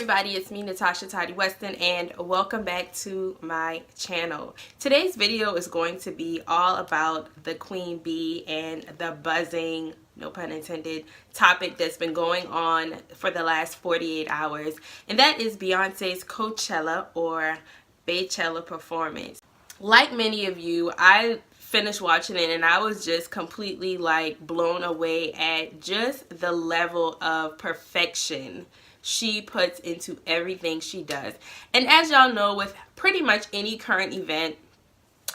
everybody, it's me, Natasha Tottie Weston, and welcome back to my channel. Today's video is going to be all about the queen bee and the buzzing, no pun intended, topic that's been going on for the last 48 hours, and that is Beyonce's Coachella or Beychella performance. Like many of you, I finished watching it and I was just completely like blown away at just the level of perfection she puts into everything she does. And as y'all know, with pretty much any current event,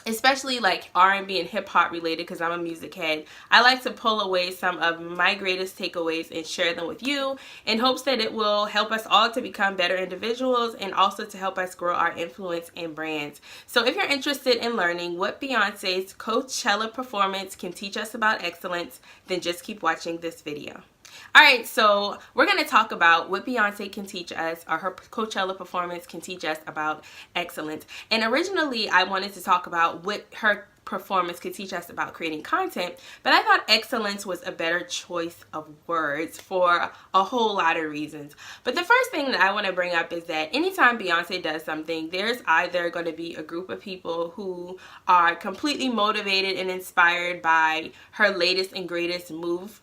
especially like R&B and hip hop related, because I'm a music head, I like to pull away some of my greatest takeaways and share them with you in hopes that it will help us all to become better individuals and also to help us grow our influence and brands. So if you're interested in learning what Beyonce's Coachella performance can teach us about excellence, then just keep watching this video. Alright, so we're going to talk about what Beyonce can teach us, or her Coachella performance can teach us about excellence. And originally I wanted to talk about what her performance could teach us about creating content, but I thought excellence was a better choice of words for a whole lot of reasons. But the first thing that I want to bring up is that anytime Beyonce does something, there's either going to be a group of people who are completely motivated and inspired by her latest and greatest move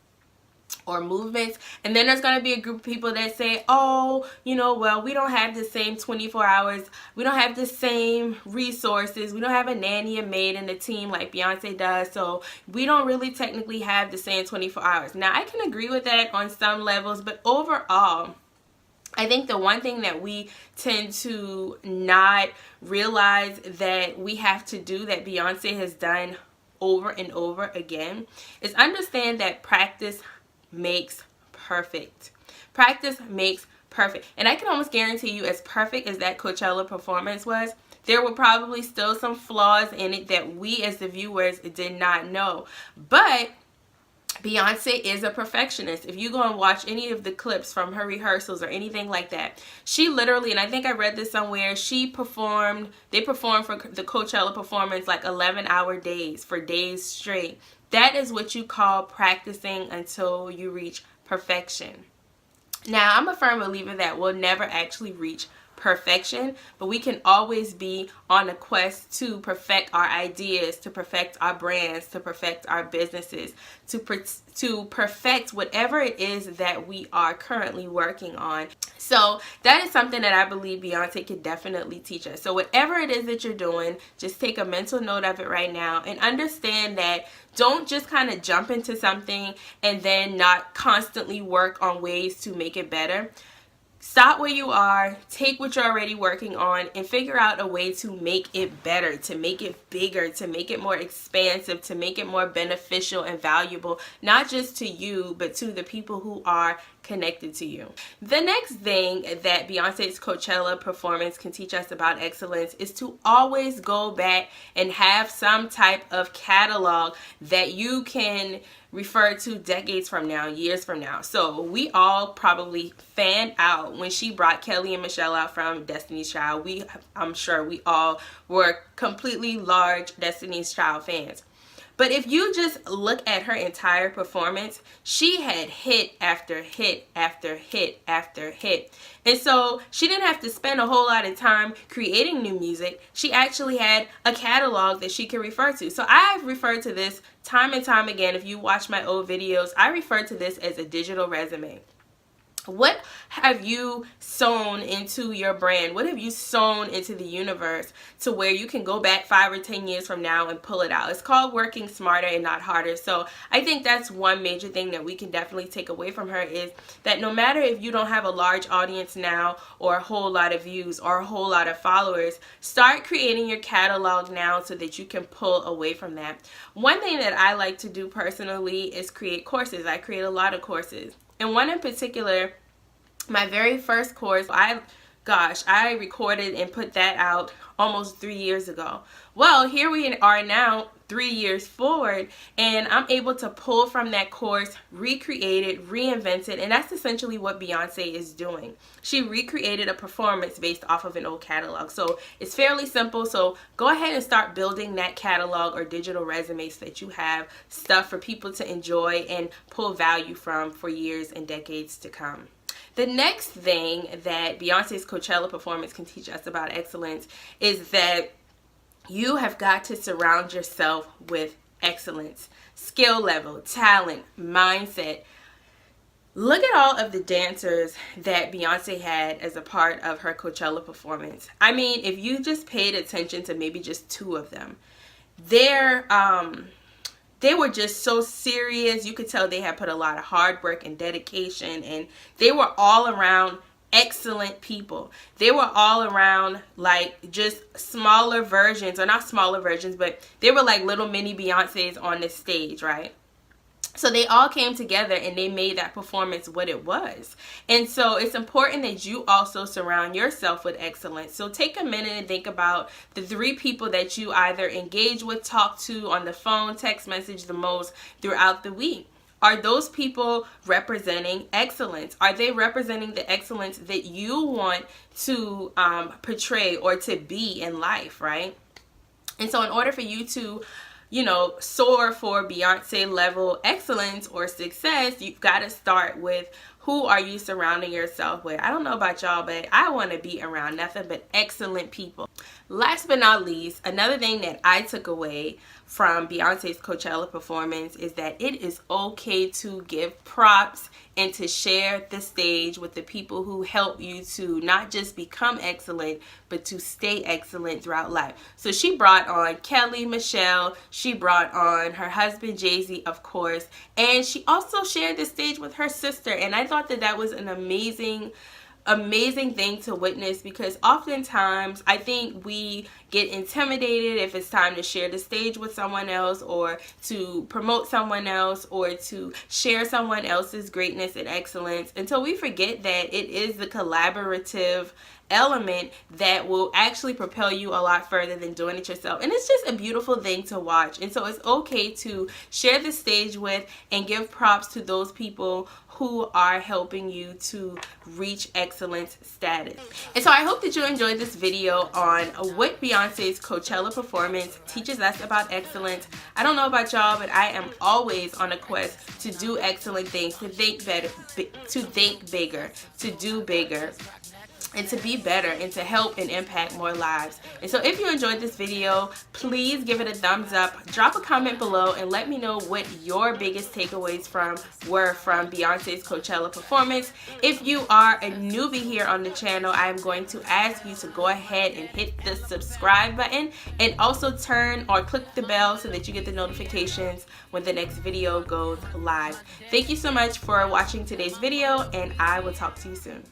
or movements, and then there's going to be a group of people that say, oh, you know, well, we don't have the same 24 hours, we don't have the same resources, we don't have a nanny, a maid, and a team like Beyonce does, so we don't really technically have the same 24 hours. Now, I can agree with that on some levels, but overall, I think the one thing that we tend to not realize that we have to do, that Beyonce has done over and over again, is understand that practice makes perfect. Practice makes perfect. And I can almost guarantee you, as perfect as that Coachella performance was, there were probably still some flaws in it that we as the viewers did not know. But Beyonce is a perfectionist. If you go and watch any of the clips from her rehearsals or anything like that, she literally, and I think I read this somewhere, they performed for the Coachella performance like 11-hour days, for days straight. That is what you call practicing until you reach perfection. Now, I'm a firm believer that we'll never actually reach perfection, but we can always be on a quest to perfect our ideas, to perfect our brands, to perfect our businesses, to perfect whatever it is that we are currently working on. So that is something that I believe Beyonce can definitely teach us. So whatever it is that you're doing, just take a mental note of it right now and understand that don't just kind of jump into something and then not constantly work on ways to make it better. Stop where you are, take what you're already working on, and figure out a way to make it better, to make it bigger, to make it more expansive, to make it more beneficial and valuable, not just to you, but to the people who are connected to you. The next thing that Beyonce's Coachella performance can teach us about excellence is to always go back and have some type of catalog that you can refer to decades from now, years from now. So we all probably fanned out when she brought Kelly and Michelle out from Destiny's Child. I'm sure we all were completely large Destiny's Child fans. But if you just look at her entire performance, she had hit after hit after hit after hit. And so she didn't have to spend a whole lot of time creating new music. She actually had a catalog that she can refer to. So I've referred to this time and time again. If you watch my old videos, I refer to this as a digital resume. What have you sown into your brand? What have you sown into the universe to where you can go back 5 or 10 years from now and pull it out? It's called working smarter and not harder. So I think that's one major thing that we can definitely take away from her, is that no matter if you don't have a large audience now or a whole lot of views or a whole lot of followers, start creating your catalog now so that you can pull away from that. One thing that I like to do personally is create courses. I create a lot of courses. And one in particular, my very first course, I recorded and put that out almost 3 years ago. Well, here we are now 3 years forward, and I'm able to pull from that course, recreate it, reinvent it, and that's essentially what Beyonce is doing. She recreated a performance based off of an old catalog. So it's fairly simple. So go ahead and start building that catalog or digital resume so that you have stuff for people to enjoy and pull value from for years and decades to come. The next thing that Beyonce's Coachella performance can teach us about excellence is that you have got to surround yourself with excellence, skill level, talent, mindset. Look at all of the dancers that Beyonce had as a part of her Coachella performance. I mean, if you just paid attention to maybe just two of them, they were just so serious. You could tell they had put a lot of hard work and dedication, and they were all around excellent people. They were all around like just smaller versions, or not smaller versions, but they were like little mini Beyoncés on the stage, right? So they all came together and they made that performance what it was. And so it's important that you also surround yourself with excellence. So take a minute and think about the 3 people that you either engage with, talk to on the phone, text message the most throughout the week. Are those people representing excellence? Are they representing the excellence that you want to portray or to be in life, right? And so in order for you to soar for Beyonce level excellence or success, you've got to start with who are you surrounding yourself with. I don't know about y'all, but I want to be around nothing but excellent people. Last but not least, another thing that I took away from Beyonce's Coachella performance is that it is okay to give props and to share the stage with the people who help you to not just become excellent, but to stay excellent throughout life. So she brought on Kelly, Michelle, she brought on her husband Jay-Z, of course, and she also shared the stage with her sister. And I thought that that was an amazing thing to witness, because oftentimes I think we get intimidated if it's time to share the stage with someone else, or to promote someone else, or to share someone else's greatness and excellence, until we forget that it is the collaborative element that will actually propel you a lot further than doing it yourself. And it's just a beautiful thing to watch. And so it's okay to share the stage with and give props to those people who are helping you to reach excellence status. And so I hope that you enjoyed this video on what Beyonce's Coachella performance teaches us about excellence. I don't know about y'all, but I am always on a quest to do excellent things, to think better, to think bigger, to do bigger, and to be better, and to help and impact more lives. And so if you enjoyed this video, please give it a thumbs up, drop a comment below, and let me know what your biggest takeaways were from Beyonce's Coachella performance. If you are a newbie here on the channel, I am going to ask you to go ahead and hit the subscribe button, and also turn or click the bell so that you get the notifications when the next video goes live. Thank you so much for watching today's video, and I will talk to you soon.